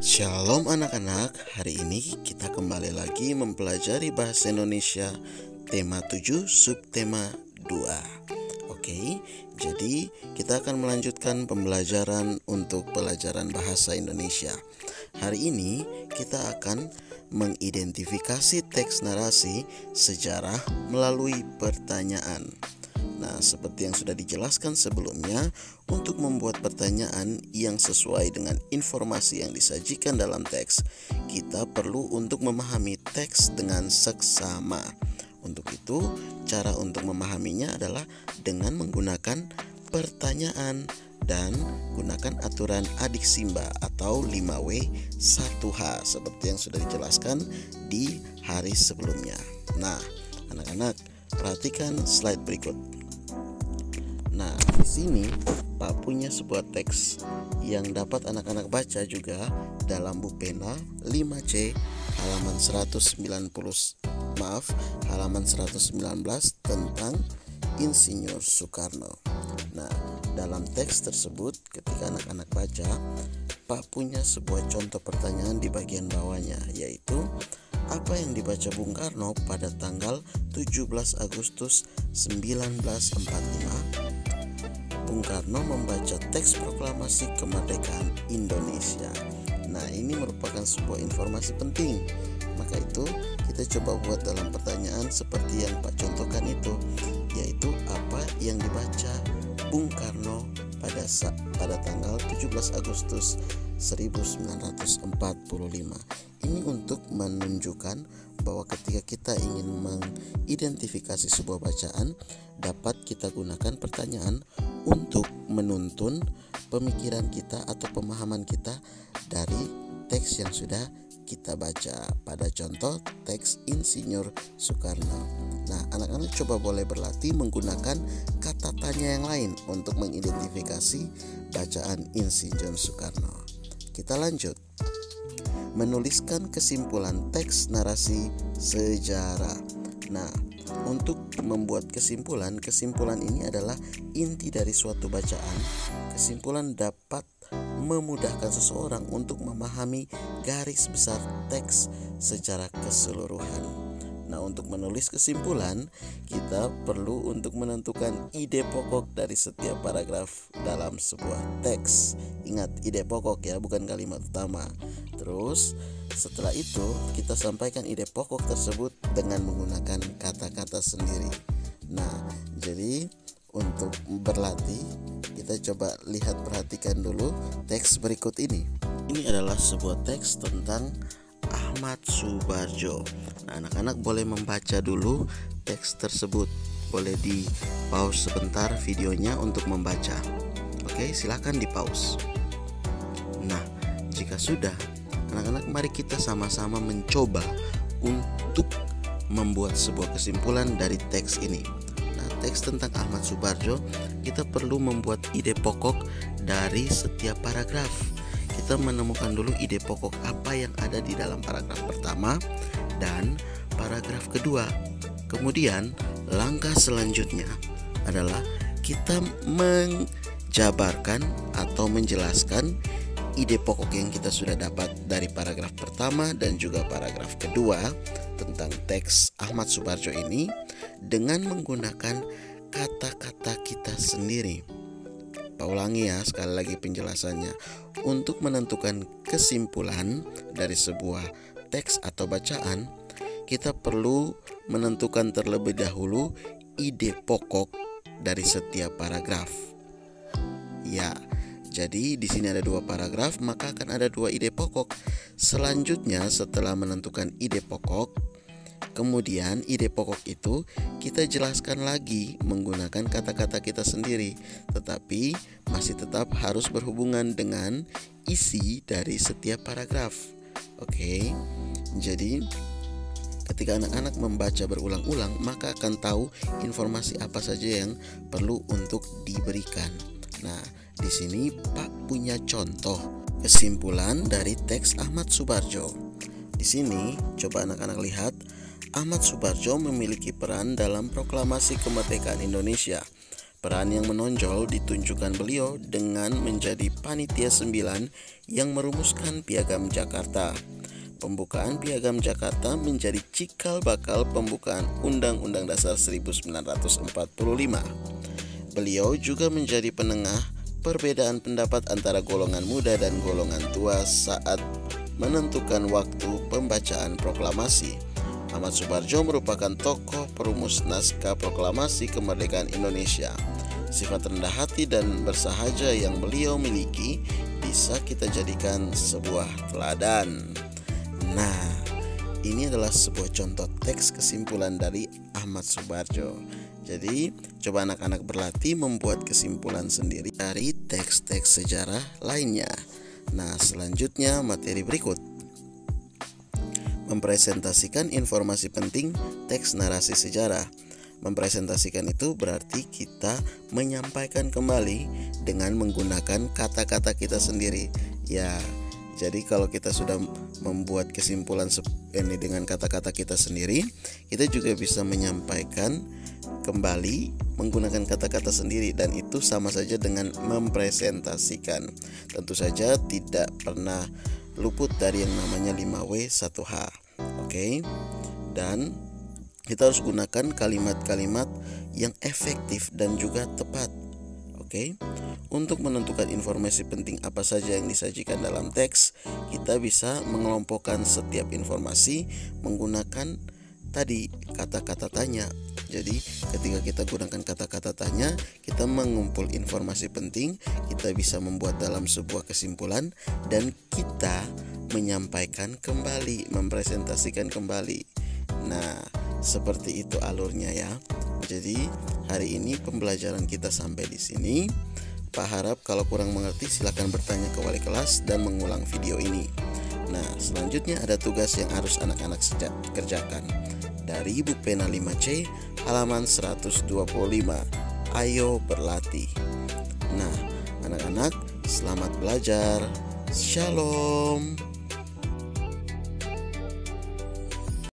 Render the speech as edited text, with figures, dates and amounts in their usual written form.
Shalom anak-anak, hari ini kita kembali lagi mempelajari bahasa Indonesia tema 7 subtema 2. Oke, jadi kita akan melanjutkan pembelajaran untuk pelajaran bahasa Indonesia. Hari ini kita akan mengidentifikasi teks narasi sejarah melalui pertanyaan. Nah, seperti yang sudah dijelaskan sebelumnya, untuk membuat pertanyaan yang sesuai dengan informasi yang disajikan dalam teks, kita perlu untuk memahami teks dengan seksama. Untuk itu, cara untuk memahaminya adalah dengan menggunakan pertanyaan dan gunakan aturan adik Simba atau 5W 1H seperti yang sudah dijelaskan di hari sebelumnya. Nah, anak-anak, perhatikan slide berikut. Nah, di sini Pak punya sebuah teks yang dapat anak-anak baca juga dalam buku pena 5C halaman 119 tentang Insinyur Soekarno. Nah, dalam teks tersebut ketika anak-anak baca, Pak punya sebuah contoh pertanyaan di bagian bawahnya, yaitu apa yang dibaca Bung Karno pada tanggal 17 Agustus 1945? Bung Karno membaca teks proklamasi kemerdekaan Indonesia. Nah, ini merupakan sebuah informasi penting. Maka itu kita coba buat dalam pertanyaan seperti yang Pak contohkan itu, yaitu apa yang dibaca Bung Karno pada tanggal 17 Agustus 1945. Ini untuk menunjukkan bahwa ketika kita ingin mengidentifikasi sebuah bacaan, dapat kita gunakan pertanyaan untuk menuntun pemikiran kita atau pemahaman kita dari teks yang sudah kita baca. Pada contoh teks Insinyur Soekarno. Nah, anak-anak coba boleh berlatih menggunakan kata tanya yang lain untuk mengidentifikasi bacaan Insinyur Soekarno. Kita lanjut. Menuliskan kesimpulan teks narasi sejarah. Nah, untuk membuat kesimpulan ini adalah inti dari suatu bacaan. Kesimpulan dapat memudahkan seseorang untuk memahami garis besar teks secara keseluruhan. Nah, untuk menulis kesimpulan, kita perlu untuk menentukan ide pokok dari setiap paragraf dalam sebuah teks. Ingat, ide pokok ya, bukan kalimat utama. Terus, setelah itu kita sampaikan ide pokok tersebut dengan menggunakan kata-kata sendiri. Nah, jadi untuk berlatih, kita coba perhatikan dulu teks berikut ini. Ini adalah sebuah teks tentang Ahmad Subarjo. Nah, anak-anak boleh membaca dulu teks tersebut. Boleh di pause sebentar videonya untuk membaca. Oke, silakan di pause. Nah, jika sudah, anak-anak mari kita sama-sama mencoba untuk membuat sebuah kesimpulan dari teks ini. Nah, teks tentang Ahmad Subarjo, kita perlu membuat ide pokok dari setiap paragraf. Kita menemukan dulu ide pokok apa yang ada di dalam paragraf pertama dan paragraf kedua. Kemudian langkah selanjutnya adalah kita menjabarkan atau menjelaskan ide pokok yang kita sudah dapat dari paragraf pertama dan juga paragraf kedua tentang teks Ahmad Subarjo ini dengan menggunakan kata-kata kita sendiri. Pak ulangi ya sekali lagi penjelasannya. Untuk menentukan kesimpulan dari sebuah teks atau bacaan, kita perlu menentukan terlebih dahulu ide pokok dari setiap paragraf. Ya, jadi di sini ada 2 paragraf, maka akan ada 2 ide pokok. Selanjutnya setelah menentukan ide pokok, kemudian ide pokok itu kita jelaskan lagi menggunakan kata-kata kita sendiri, tetapi masih tetap harus berhubungan dengan isi dari setiap paragraf. Oke, jadi ketika anak-anak membaca berulang-ulang, maka akan tahu informasi apa saja yang perlu untuk diberikan. Nah, di sini Pak punya contoh kesimpulan dari teks Ahmad Subarjo. Di sini coba anak-anak lihat, Ahmad Subarjo memiliki peran dalam proklamasi kemerdekaan Indonesia. Peran yang menonjol ditunjukkan beliau dengan menjadi panitia 9 yang merumuskan Piagam Jakarta. Pembukaan Piagam Jakarta menjadi cikal bakal pembukaan Undang-Undang Dasar 1945. Beliau juga menjadi penengah perbedaan pendapat antara golongan muda dan golongan tua saat menentukan waktu pembacaan proklamasi. Ahmad Soebardjo merupakan tokoh perumus naskah proklamasi kemerdekaan Indonesia. Sifat rendah hati dan bersahaja yang beliau miliki bisa kita jadikan sebuah teladan. Nah, ini adalah sebuah contoh teks kesimpulan dari Ahmad Soebardjo. Jadi, coba anak-anak berlatih membuat kesimpulan sendiri dari teks-teks sejarah lainnya. Nah, selanjutnya materi berikut. Mempresentasikan informasi penting teks narasi sejarah. Mempresentasikan itu berarti kita menyampaikan kembali dengan menggunakan kata-kata kita sendiri. Ya, jadi kalau kita sudah membuat kesimpulan ini dengan kata-kata kita sendiri, kita juga bisa menyampaikan kembali menggunakan kata-kata sendiri, dan itu sama saja dengan mempresentasikan. Tentu saja tidak pernah luput dari yang namanya 5W 1H. Oke. Dan kita harus gunakan kalimat-kalimat yang efektif dan juga tepat. Oke. Untuk menentukan informasi penting apa saja yang disajikan dalam teks, kita bisa mengelompokkan setiap informasi menggunakan tadi kata-kata tanya. Jadi ketika kita gunakan kata-kata tanya, kita mengumpul informasi penting, kita bisa membuat dalam sebuah kesimpulan, dan kita menyampaikan kembali, mempresentasikan kembali. Nah, seperti itu alurnya ya. Jadi hari ini pembelajaran kita sampai di sini. Pak harap kalau kurang mengerti silakan bertanya ke wali kelas dan mengulang video ini. Nah, selanjutnya ada tugas yang harus anak-anak kerjakan. Dari buku pena 5C halaman 125. Ayo berlatih. Nah, anak-anak selamat belajar. Shalom.